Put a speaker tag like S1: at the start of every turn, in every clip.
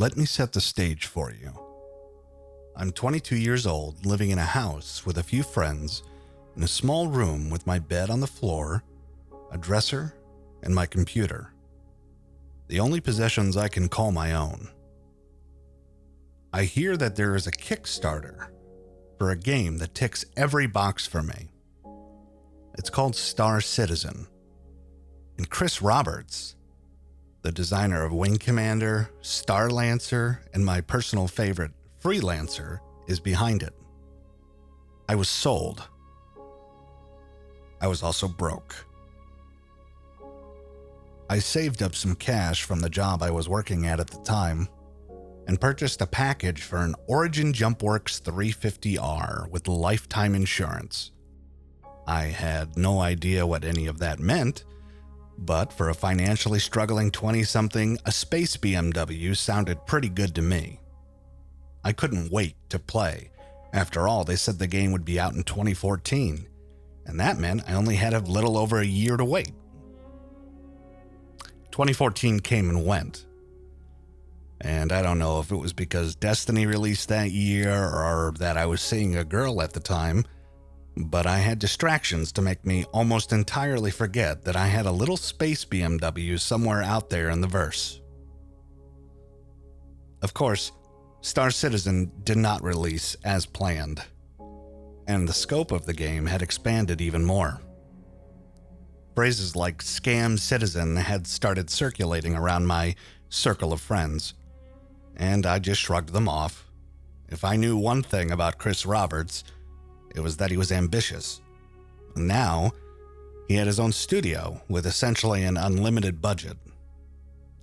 S1: Let me set the stage for you. I'm 22 years old, living in a house with a few friends, in a small room with my bed on the floor, a dresser, and my computer. The only possessions I can call my own. I hear that there is a Kickstarter for a game that ticks every box for me. It's called Star Citizen. And Chris Roberts, the designer of Wing Commander, Star Lancer, and my personal favorite, Freelancer, is behind it. I was sold. I was also broke. I saved up some cash from the job I was working at the time and purchased a package for an Origin JumpWorks 350R with lifetime insurance. I had no idea what any of that meant, but for a financially struggling 20-something, a space BMW sounded pretty good to me. I couldn't wait to play. After all, they said the game would be out in 2014, and that meant I only had a little over a year to wait. 2014 came and went, and I don't know if it was because Destiny released that year or that I was seeing a girl at the time, but I had distractions to make me almost entirely forget that I had a little space BMW somewhere out there in the verse. Of course, Star Citizen did not release as planned, and the scope of the game had expanded even more. Phrases like scam citizen had started circulating around my circle of friends, and I just shrugged them off. If I knew one thing about Chris Roberts, it was that he was ambitious. Now, he had his own studio with essentially an unlimited budget.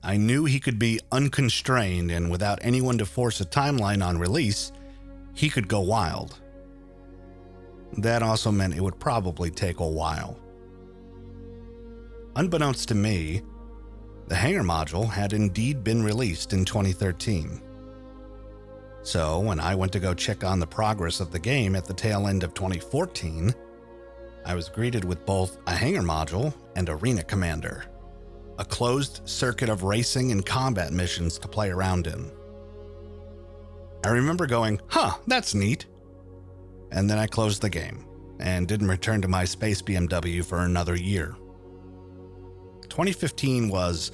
S1: I knew he could be unconstrained, and without anyone to force a timeline on release, he could go wild. That also meant it would probably take a while. Unbeknownst to me, the Hangar module had indeed been released in 2013. So when I went to go check on the progress of the game at the tail end of 2014, I was greeted with both a Hangar module and Arena Commander, a closed circuit of racing and combat missions to play around in. I remember going, that's neat. And then I closed the game and didn't return to my space BMW for another year. 2015 was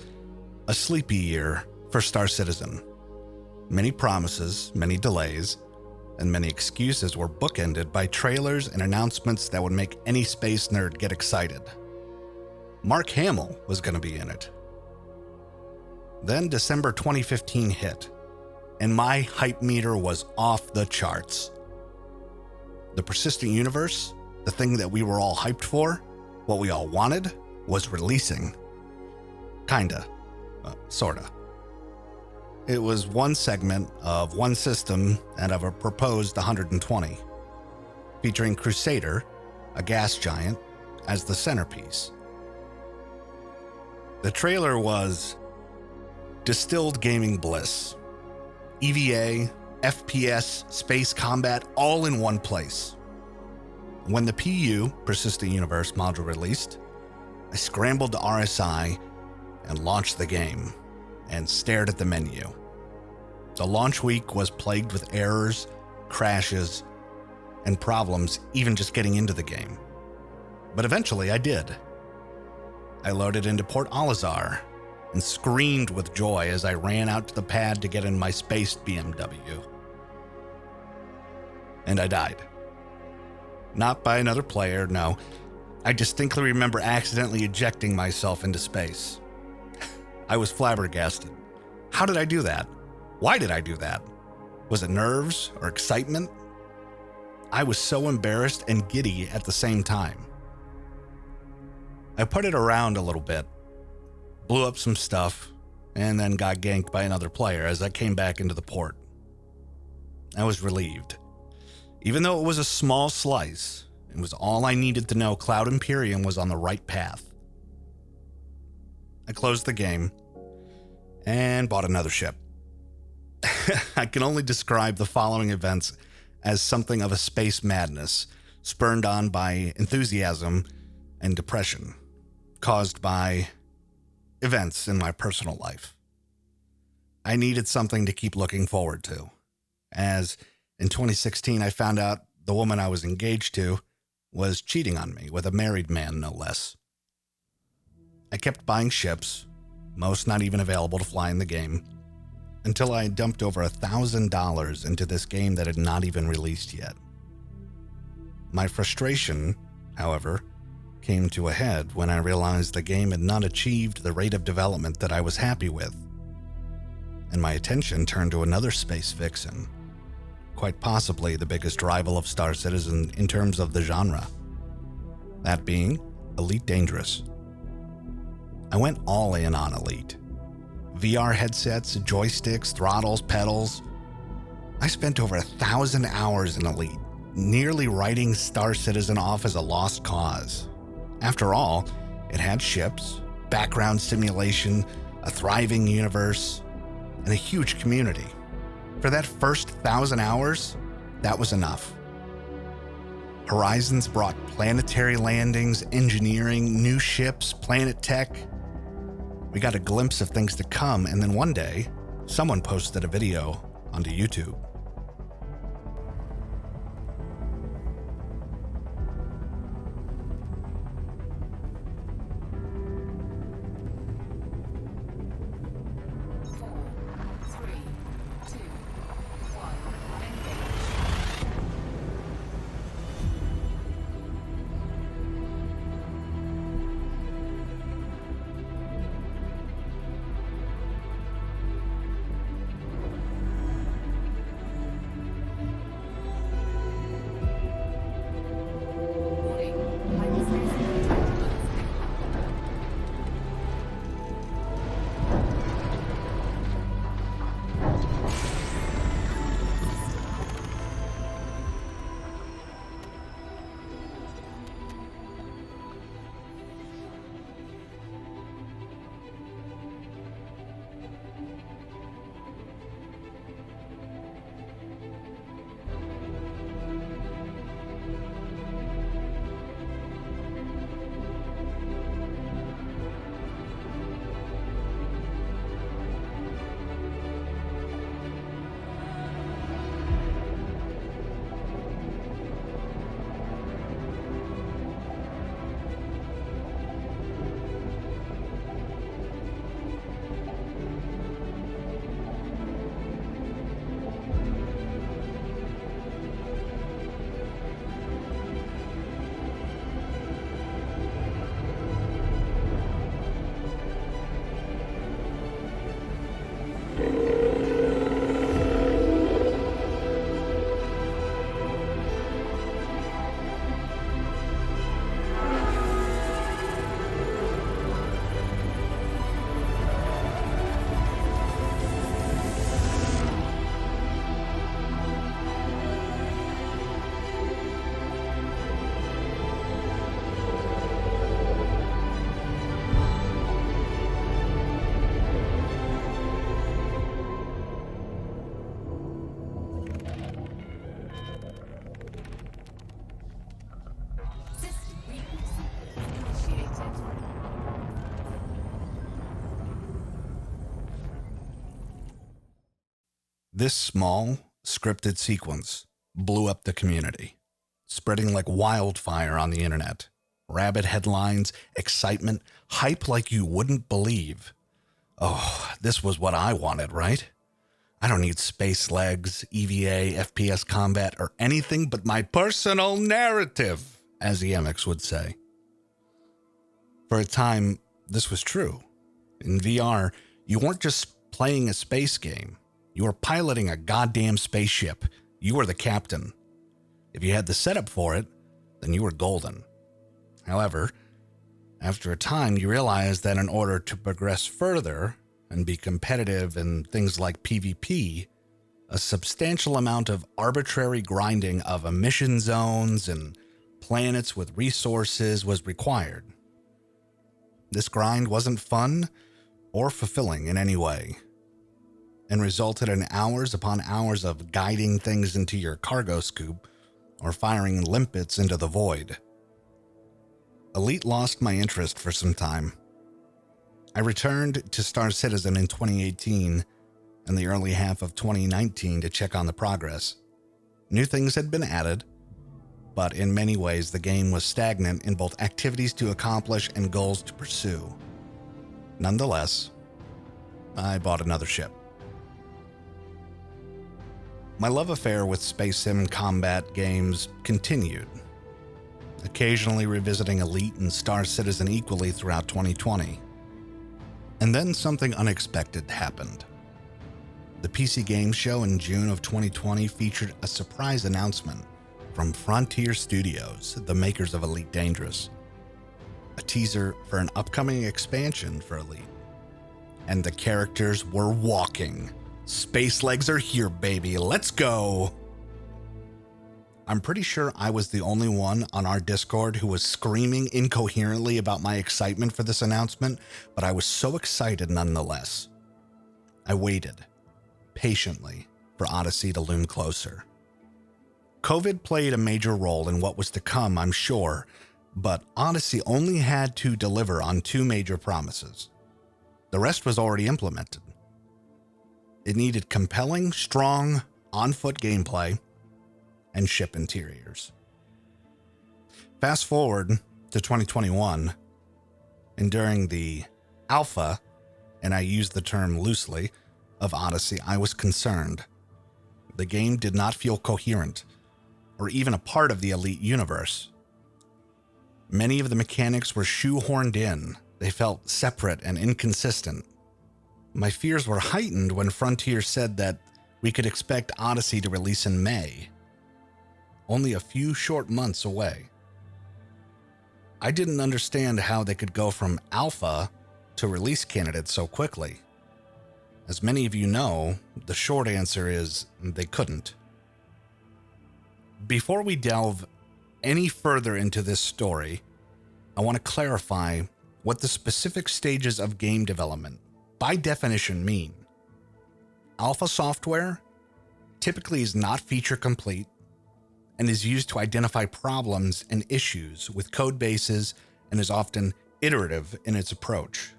S1: a sleepy year for Star Citizen. Many promises, many delays, and many excuses were bookended by trailers and announcements that would make any space nerd get excited. Mark Hamill was going to be in it. Then December 2015 hit, and my hype meter was off the charts. The persistent universe, the thing that we were all hyped for, what we all wanted, was releasing. Kinda. Sorta. It was one segment of one system out of a proposed 120, featuring Crusader, a gas giant, as the centerpiece. The trailer was distilled gaming bliss. EVA, FPS, space combat, all in one place. When the PU, Persistent Universe module released, I scrambled to RSI and launched the game and stared at the menu. The launch week was plagued with errors, crashes, and problems even just getting into the game. But eventually I did. I loaded into Port Alizar and screamed with joy as I ran out to the pad to get in my spaced BMW. And I died. Not by another player, no. I distinctly remember accidentally ejecting myself into space. I was flabbergasted. How did I do that? Why did I do that? Was it nerves or excitement? I was so embarrassed and giddy at the same time. I put it around a little bit, blew up some stuff, and then got ganked by another player as I came back into the port. I was relieved. Even though it was a small slice, it was all I needed to know Cloud Imperium was on the right path. I closed the game and bought another ship. I can only describe the following events as something of a space madness, spurred on by enthusiasm and depression, caused by events in my personal life. I needed something to keep looking forward to, as in 2016 I found out the woman I was engaged to was cheating on me with a married man, no less. I kept buying ships, most not even available to fly in the game, until I dumped over $1,000 into this game that had not even released yet. My frustration, however, came to a head when I realized the game had not achieved the rate of development that I was happy with, and my attention turned to another space vixen, quite possibly the biggest rival of Star Citizen in terms of the genre, that being Elite Dangerous. I went all in on Elite. VR headsets, joysticks, throttles, pedals. I spent over 1,000 hours in Elite, nearly writing Star Citizen off as a lost cause. After all, it had ships, background simulation, a thriving universe, and a huge community. For that first 1,000 hours, that was enough. Horizons brought planetary landings, engineering, new ships, planet tech. We got a glimpse of things to come, and then one day, someone posted a video onto YouTube. This small, scripted sequence blew up the community, spreading like wildfire on the internet. Rabid headlines, excitement, hype like you wouldn't believe. Oh, this was what I wanted, right? I don't need space legs, EVA, FPS combat, or anything but my personal narrative, as Yamiks would say. For a time, this was true. In VR, you weren't just playing a space game. You were piloting a goddamn spaceship. You were the captain. If you had the setup for it, then you were golden. However, after a time, you realized that in order to progress further and be competitive in things like PvP, a substantial amount of arbitrary grinding of emission zones and planets with resources was required. This grind wasn't fun or fulfilling in any way, and resulted in hours upon hours of guiding things into your cargo scoop or firing limpets into the void. Elite lost my interest for some time. I returned to Star Citizen in 2018 and the early half of 2019 to check on the progress. New things had been added, but in many ways the game was stagnant in both activities to accomplish and goals to pursue. Nonetheless, I bought another ship. My love affair with space sim combat games continued, occasionally revisiting Elite and Star Citizen equally throughout 2020. And then something unexpected happened. The PC Game Show in June of 2020 featured a surprise announcement from Frontier Studios, the makers of Elite Dangerous. A teaser for an upcoming expansion for Elite. And the characters were walking. Space legs are here, baby. Let's go. I'm pretty sure I was the only one on our Discord who was screaming incoherently about my excitement for this announcement, but I was so excited nonetheless. I waited, patiently, for Odyssey to loom closer. COVID played a major role in what was to come, I'm sure, but Odyssey only had to deliver on two major promises. The rest was already implemented. It needed compelling, strong, on-foot gameplay and ship interiors. Fast forward to 2021, and during the alpha, and I use the term loosely, of Odyssey, I was concerned. The game did not feel coherent, or even a part of the Elite universe. Many of the mechanics were shoehorned in. They felt separate and inconsistent. My fears were heightened when Frontier said that we could expect Odyssey to release in May, only a few short months away. I didn't understand how they could go from alpha to release candidate so quickly. As many of you know, the short answer is they couldn't. Before we delve any further into this story, I want to clarify what the specific stages of game development by definition mean. Alpha software typically is not feature complete and is used to identify problems and issues with code bases and is often iterative in its approach.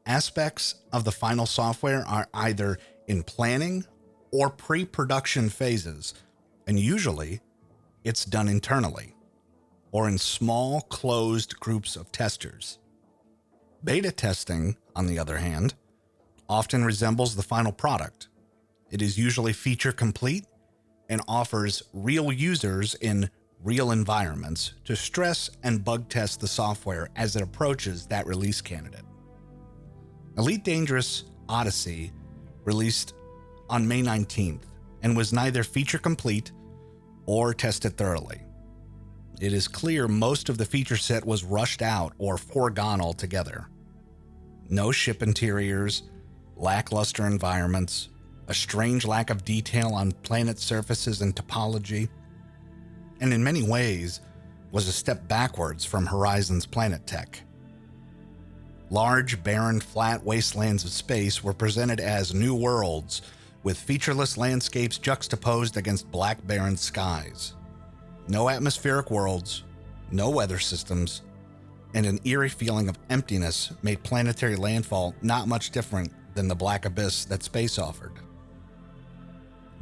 S1: Aspects of the final software are either in planning or pre-production phases, and usually it's done internally or in small closed groups of testers. Beta testing, on the other hand, often resembles the final product. It is usually feature complete and offers real users in real environments to stress and bug test the software as it approaches that release candidate. Elite Dangerous Odyssey released on May 19th and was neither feature complete or tested thoroughly. It is clear most of the feature set was rushed out or foregone altogether. No ship interiors, lackluster environments, a strange lack of detail on planet surfaces and topology, and in many ways was a step backwards from Horizon's planet tech. Large, barren, flat wastelands of space were presented as new worlds, with featureless landscapes juxtaposed against black, barren skies. No atmospheric worlds, no weather systems, and an eerie feeling of emptiness made planetary landfall not much different than the black abyss that space offered.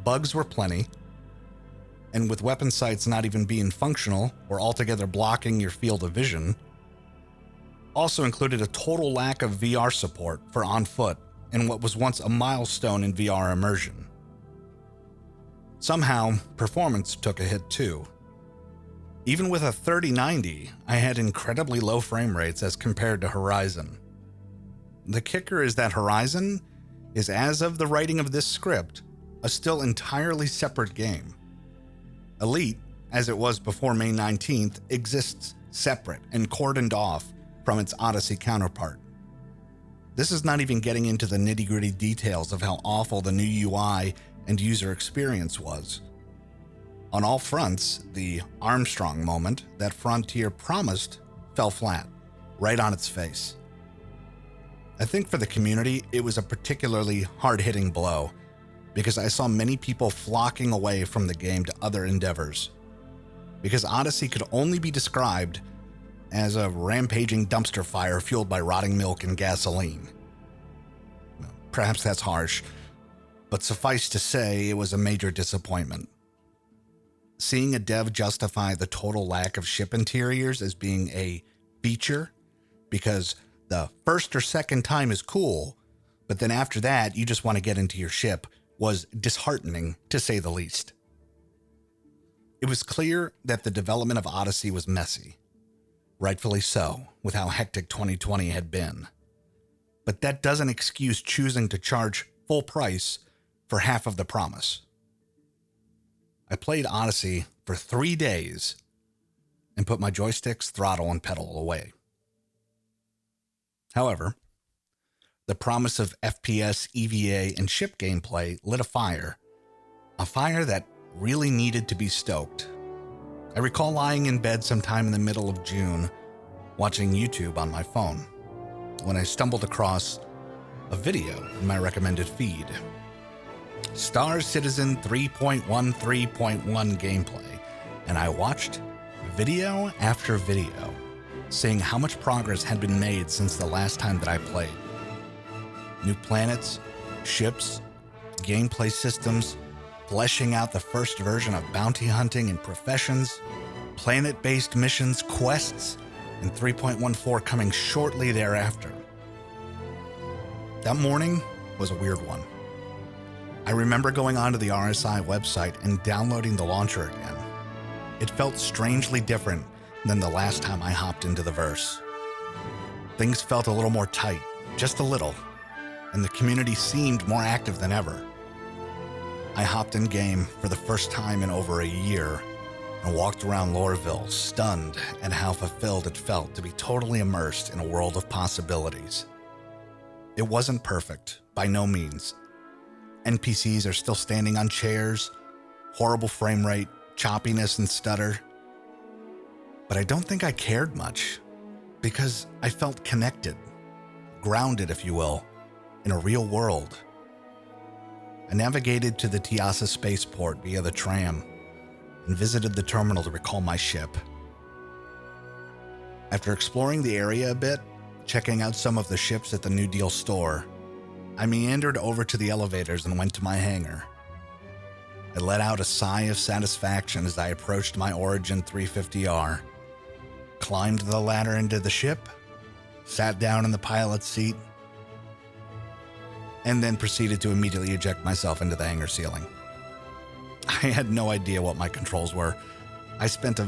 S1: Bugs were plenty, and with weapon sights not even being functional or altogether blocking your field of vision, also included a total lack of VR support for on foot in what was once a milestone in VR immersion. Somehow, performance took a hit too. Even with a 3090, I had incredibly low frame rates as compared to Horizon. The kicker is that Horizon is, as of the writing of this script, a still entirely separate game. Elite, as it was before May 19th, exists separate and cordoned off from its Odyssey counterpart. This is not even getting into the nitty-gritty details of how awful the new UI and user experience was. On all fronts, the Armstrong moment that Frontier promised fell flat, right on its face. I think for the community, it was a particularly hard-hitting blow, because I saw many people flocking away from the game to other endeavors. Because Odyssey could only be described as a rampaging dumpster fire fueled by rotting milk and gasoline. Perhaps that's harsh, but suffice to say, it was a major disappointment. Seeing a dev justify the total lack of ship interiors as being a feature, because the first or second time is cool, but then after that, you just want to get into your ship, was disheartening, to say the least. It was clear that the development of Odyssey was messy. Rightfully so, with how hectic 2020 had been. But that doesn't excuse choosing to charge full price for half of the promise. I played Odyssey for 3 days and put my joysticks, throttle, and pedal away. However, the promise of FPS, EVA, and ship gameplay lit a fire that really needed to be stoked. I recall lying in bed sometime in the middle of June, watching YouTube on my phone, when I stumbled across a video in my recommended feed. Star Citizen 3.13.1 gameplay, and I watched video after video, seeing how much progress had been made since the last time that I played. New planets, ships, gameplay systems, fleshing out the first version of bounty hunting and professions, planet-based missions, quests, and 3.14 coming shortly thereafter. That morning was a weird one. I remember going onto the RSI website and downloading the launcher again. It felt strangely different than the last time I hopped into the verse. Things felt a little more tight, just a little, and the community seemed more active than ever. I hopped in game for the first time in over a year and walked around Lorville, stunned at how fulfilled it felt to be totally immersed in a world of possibilities. It wasn't perfect, by no means. NPCs are still standing on chairs, horrible frame rate, choppiness, and stutter. But I don't think I cared much, because I felt connected, grounded, if you will, in a real world. I navigated to the Tiasa spaceport via the tram and visited the terminal to recall my ship. After exploring the area a bit, checking out some of the ships at the New Deal store, I meandered over to the elevators and went to my hangar. I let out a sigh of satisfaction as I approached my Origin 350R, climbed the ladder into the ship, sat down in the pilot's seat, and then proceeded to immediately eject myself into the hangar ceiling. I had no idea what my controls were. I spent a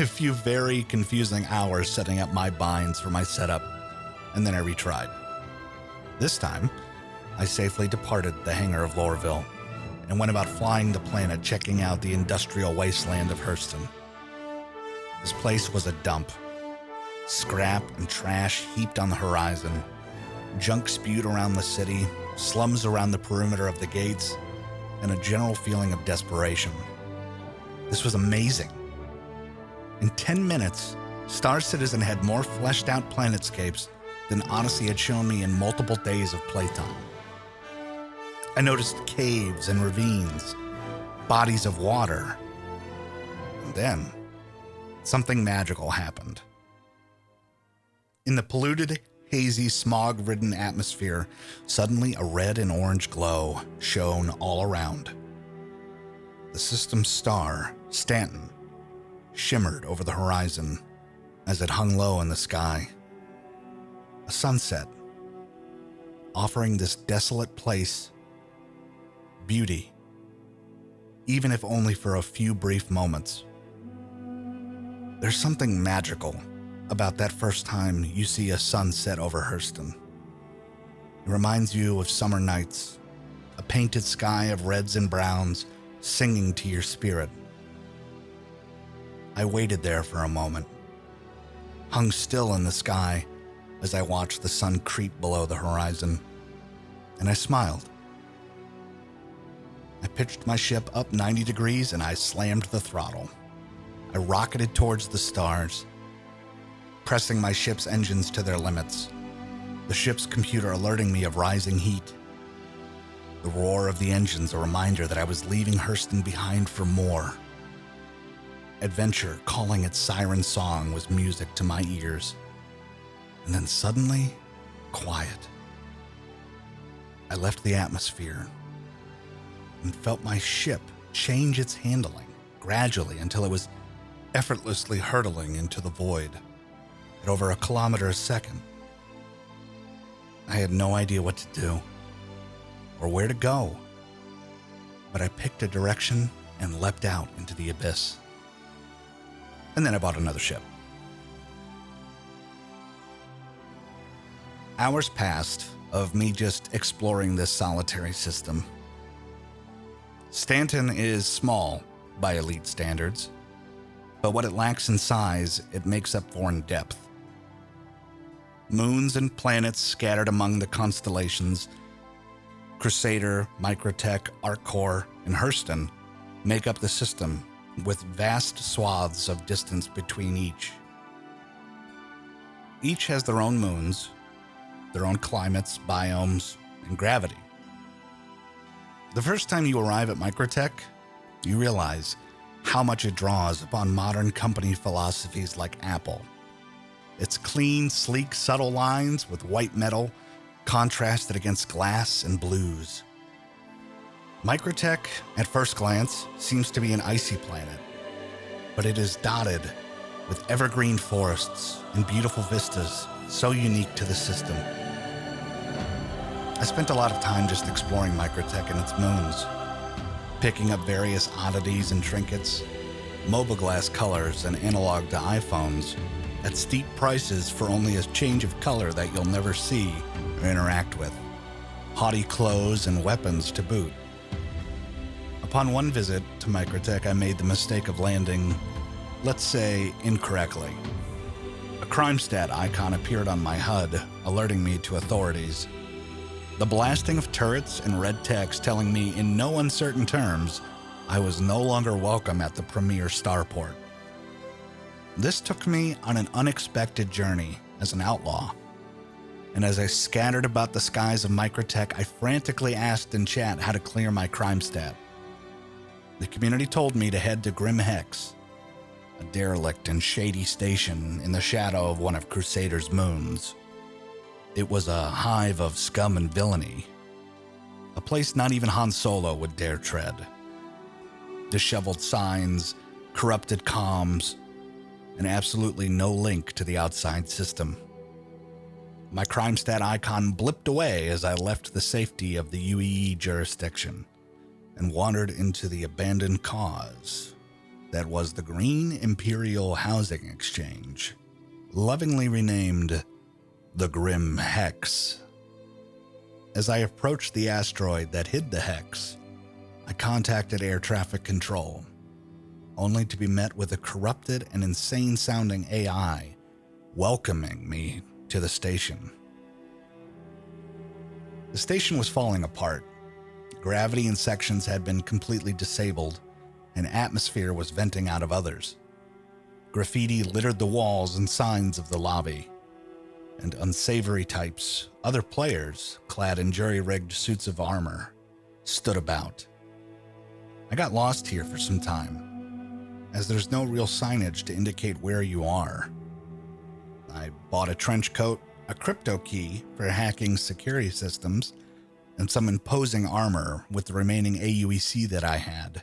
S1: few very confusing hours setting up my binds for my setup, and then I retried. This time, I safely departed the hangar of Lorville and went about flying the planet, checking out the industrial wasteland of Hurston. This place was a dump. Scrap and trash heaped on the horizon, junk spewed around the city, slums around the perimeter of the gates, and a general feeling of desperation. This was amazing. In 10 minutes, Star Citizen had more fleshed out planetscapes than Odyssey had shown me in multiple days of playtime. I noticed caves and ravines, bodies of water, and then something magical happened. In the polluted, hazy, smog-ridden atmosphere, suddenly a red and orange glow shone all around. The system's star, Stanton, shimmered over the horizon as it hung low in the sky. A sunset, offering this desolate place beauty, even if only for a few brief moments. There's something magical about that first time you see a sunset over Hurston. It reminds you of summer nights, a painted sky of reds and browns singing to your spirit. I waited there for a moment, hung still in the sky as I watched the sun creep below the horizon, and I smiled. I pitched my ship up 90 degrees and I slammed the throttle. I rocketed towards the stars, pressing my ship's engines to their limits, the ship's computer alerting me of rising heat. The roar of the engines a reminder that I was leaving Hurston behind for more. Adventure, calling its siren song, was music to my ears. And then suddenly, quiet. I left the atmosphere, and felt my ship change its handling gradually until it was effortlessly hurtling into the void at over 1 kilometer a second. I had no idea what to do or where to go, but I picked a direction and leapt out into the abyss. And then I bought another ship. Hours passed of me just exploring this solitary system. Stanton is small by elite standards, but what it lacks in size, it makes up for in depth. Moons and planets scattered among the constellations, Crusader, Microtech, Arcor, and Hurston make up the system, with vast swaths of distance between each. Each has their own moons, their own climates, biomes, and gravity. The first time you arrive at Microtech, you realize how much it draws upon modern company philosophies like Apple. Its clean, sleek, subtle lines with white metal contrasted against glass and blues. Microtech, at first glance, seems to be an icy planet, but it is dotted with evergreen forests and beautiful vistas so unique to the system. I spent a lot of time just exploring Microtech and its moons, picking up various oddities and trinkets, mobiGlass colors and analog to iPhones, at steep prices for only a change of color that you'll never see or interact with, haughty clothes and weapons to boot. Upon one visit to Microtech, I made the mistake of landing, let's say, incorrectly. A crime stat icon appeared on my HUD, alerting me to authorities. The blasting of turrets and red text telling me in no uncertain terms I was no longer welcome at the premier starport. This took me on an unexpected journey as an outlaw, and as I scattered about the skies of Microtech, I frantically asked in chat how to clear my crime stat. The community told me to head to Grim Hex, a derelict and shady station in the shadow of one of Crusader's moons. It was a hive of scum and villainy, a place not even Han Solo would dare tread. Disheveled signs, corrupted comms, and absolutely no link to the outside system. My crime stat icon blipped away as I left the safety of the UEE jurisdiction and wandered into the abandoned cause that was the Green Imperial Housing Exchange, lovingly renamed the Grim Hex. As I approached the asteroid that hid the Hex, I contacted air traffic control, only to be met with a corrupted and insane-sounding AI welcoming me to the station. The station was falling apart. Gravity in sections had been completely disabled, and atmosphere was venting out of others. Graffiti littered the walls and signs of the lobby, and unsavory types, other players, clad in jury-rigged suits of armor, stood about. I got lost here for some time, as there's no real signage to indicate where you are. I bought a trench coat, a crypto key for hacking security systems, and some imposing armor with the remaining AUEC that I had,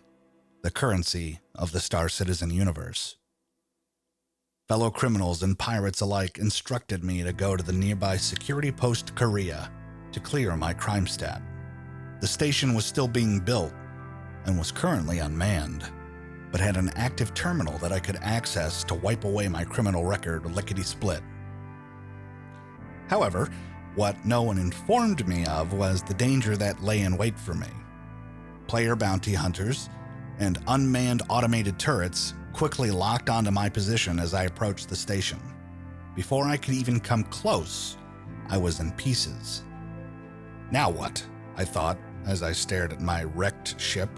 S1: the currency of the Star Citizen universe. Fellow criminals and pirates alike instructed me to go to the nearby security post Korea to clear my crime stat. The station was still being built and was currently unmanned, but had an active terminal that I could access to wipe away my criminal record lickety-split. However, what no one informed me of was the danger that lay in wait for me. Player bounty hunters and unmanned automated turrets quickly locked onto my position as I approached the station. Before I could even come close, I was in pieces. Now what? I thought as I stared at my wrecked ship,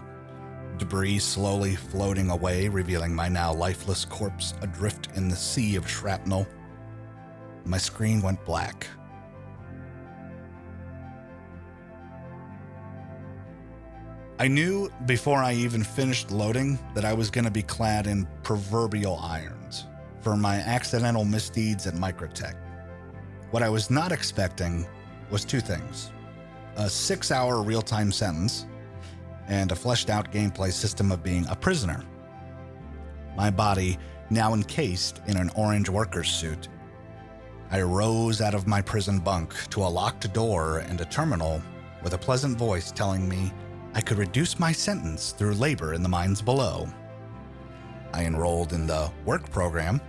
S1: debris slowly floating away, revealing my now lifeless corpse adrift in the sea of shrapnel. My screen went black. I knew before I even finished loading that I was going to be clad in proverbial irons for my accidental misdeeds at Microtech. What I was not expecting was two things: a 6-hour real-time sentence and a fleshed-out gameplay system of being a prisoner. My body now encased in an orange worker's suit, I rose out of my prison bunk to a locked door and a terminal with a pleasant voice telling me I could reduce my sentence through labor in the mines below. I enrolled in the work program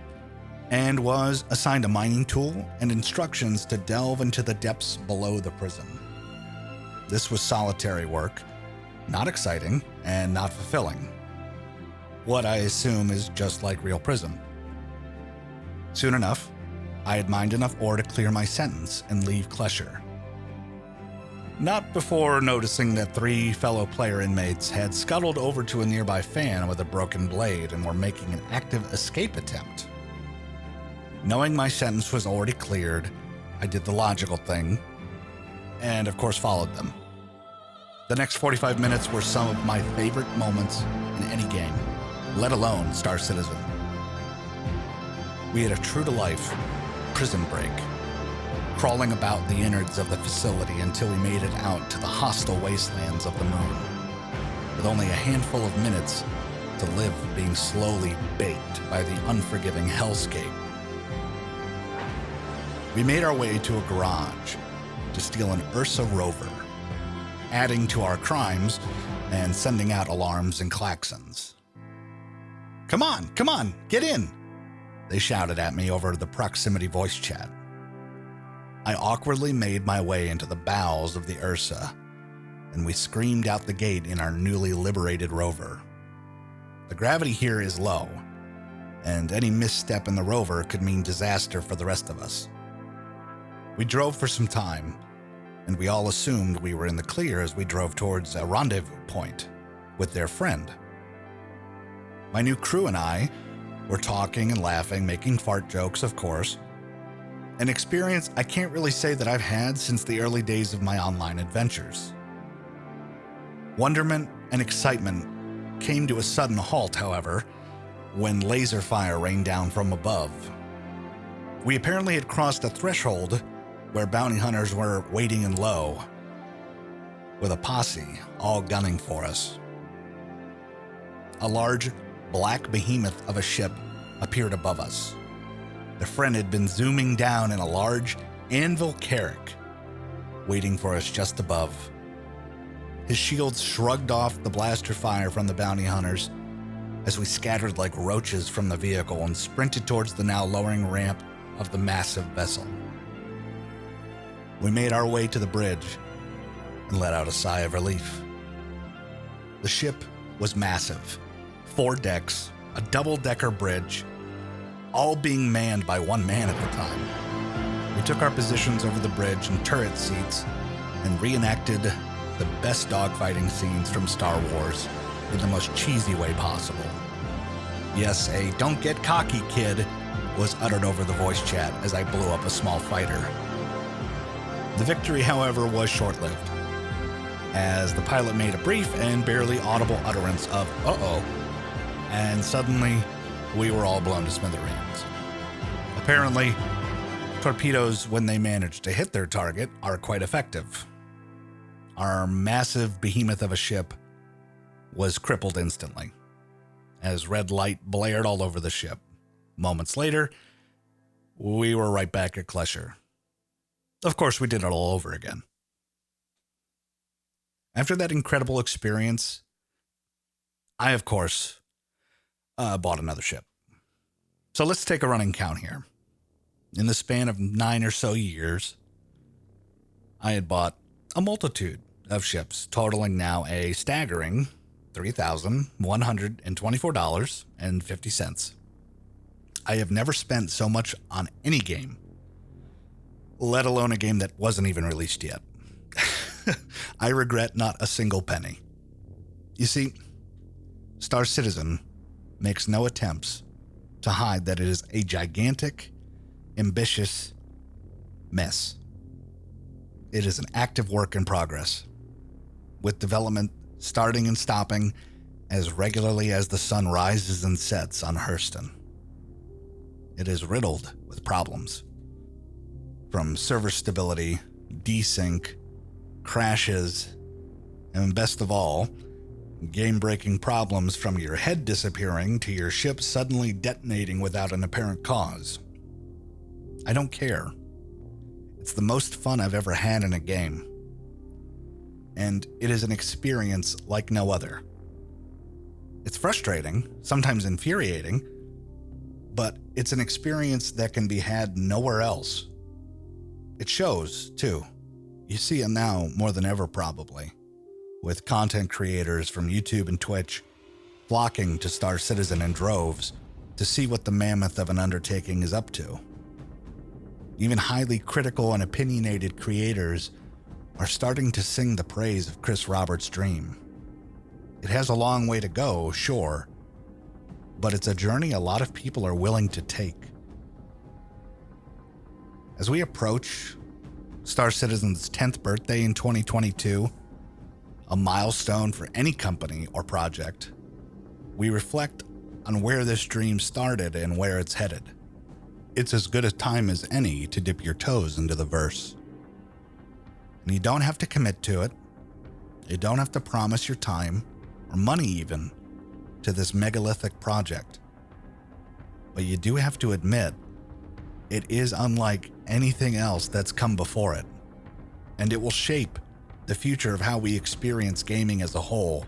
S1: and was assigned a mining tool and instructions to delve into the depths below the prison. This was solitary work, not exciting and not fulfilling. What I assume is just like real prison. Soon enough, I had mined enough ore to clear my sentence and leave Klesher. Not before noticing that 3 fellow player inmates had scuttled over to a nearby fan with a broken blade and were making an active escape attempt. Knowing my sentence was already cleared, I did the logical thing, and of course followed them. The next 45 minutes were some of my favorite moments in any game, let alone Star Citizen. We had a true-to-life prison break, crawling about the innards of the facility until we made it out to the hostile wastelands of the moon, with only a handful of minutes to live being slowly baked by the unforgiving hellscape. We made our way to a garage to steal an Ursa rover, adding to our crimes and sending out alarms and klaxons. Come on, get in!" they shouted at me over the proximity voice chat. I awkwardly made my way into the bowels of the Ursa, and we screamed out the gate in our newly liberated rover. The gravity here is low, and any misstep in the rover could mean disaster for the rest of us. We drove for some time, and we all assumed we were in the clear as we drove towards a rendezvous point with their friend. My new crew and I were talking and laughing, making fart jokes, of course. An experience I can't really say that I've had since the early days of my online adventures. Wonderment and excitement came to a sudden halt, however, when laser fire rained down from above. We apparently had crossed a threshold where bounty hunters were waiting in low, with a posse all gunning for us. A large black behemoth of a ship appeared above us. The friend had been zooming down in a large anvil carrack, waiting for us just above. His shields shrugged off the blaster fire from the bounty hunters as we scattered like roaches from the vehicle and sprinted towards the now lowering ramp of the massive vessel. We made our way to the bridge and let out a sigh of relief. The ship was massive, 4 decks, a double-decker bridge, all being manned by one man at the time. We took our positions over the bridge in turret seats and reenacted the best dogfighting scenes from Star Wars in the most cheesy way possible. Yes, a "don't get cocky, kid" was uttered over the voice chat as I blew up a small fighter. The victory, however, was short-lived, as the pilot made a brief and barely audible utterance of "uh-oh," and suddenly we were all blown to smithereens. Apparently, torpedoes, when they manage to hit their target, are quite effective. Our massive behemoth of a ship was crippled instantly, as red light blared all over the ship. Moments later, we were right back at Klesher. Of course, we did it all over again. After that incredible experience, I, of course, bought another ship. So let's take a running count here. In the span of 9 or so years, I had bought a multitude of ships, totaling now a staggering $3,124.50. I have never spent so much on any game, let alone a game that wasn't even released yet. I regret not a single penny. You see, Star Citizen makes no attempts to hide that it is a gigantic, ambitious mess. It is an active work in progress, with development starting and stopping as regularly as the sun rises and sets on Hurston. It is riddled with problems, from server stability, desync, crashes, and best of all, Game-breaking problems from your head disappearing to your ship suddenly detonating without an apparent cause. I don't care. It's the most fun I've ever had in a game. And it is an experience like no other. It's frustrating, sometimes infuriating, but it's an experience that can be had nowhere else. It shows, too. You see it now more than ever, probably, with content creators from YouTube and Twitch flocking to Star Citizen in droves to see what the mammoth of an undertaking is up to. Even highly critical and opinionated creators are starting to sing the praise of Chris Roberts' dream. It has a long way to go, sure, but it's a journey a lot of people are willing to take. As we approach Star Citizen's 10th birthday in 2022, a milestone for any company or project, we reflect on where this dream started and where it's headed. It's as good a time as any to dip your toes into the verse. And you don't have to commit to it. You don't have to promise your time, or money even, to this megalithic project. But you do have to admit, it is unlike anything else that's come before it. And it will shape the future of how we experience gaming as a whole,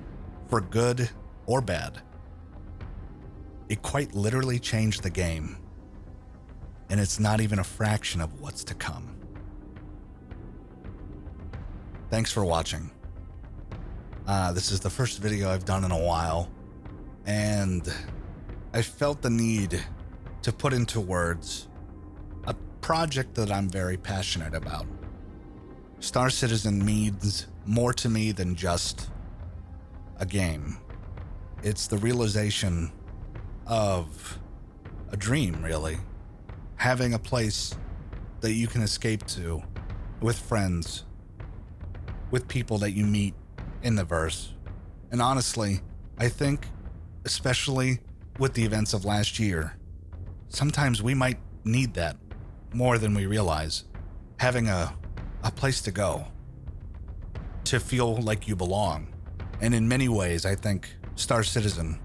S1: for good or bad. It quite literally changed the game. And it's not even a fraction of what's to come. Thanks for watching. This is the first video I've done in a while, and I felt the need to put into words a project that I'm very passionate about. Star Citizen means more to me than just a game. It's the realization of a dream, really. Having a place that you can escape to with friends, with people that you meet in the verse. And honestly, I think, especially with the events of last year, sometimes we might need that more than we realize. Having a place to go, to feel like you belong. And in many ways, I think Star Citizen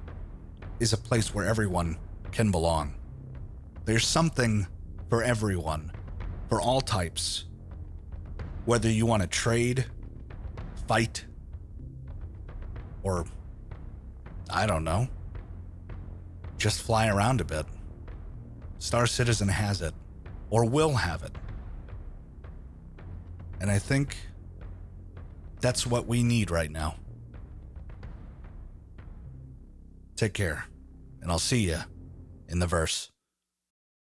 S1: is a place where everyone can belong. There's something for everyone, for all types. Whether you want to trade, fight, or, I don't know, just fly around a bit. Star Citizen has it, or will have it. And I think that's what we need right now. Take care, and I'll see you in the verse.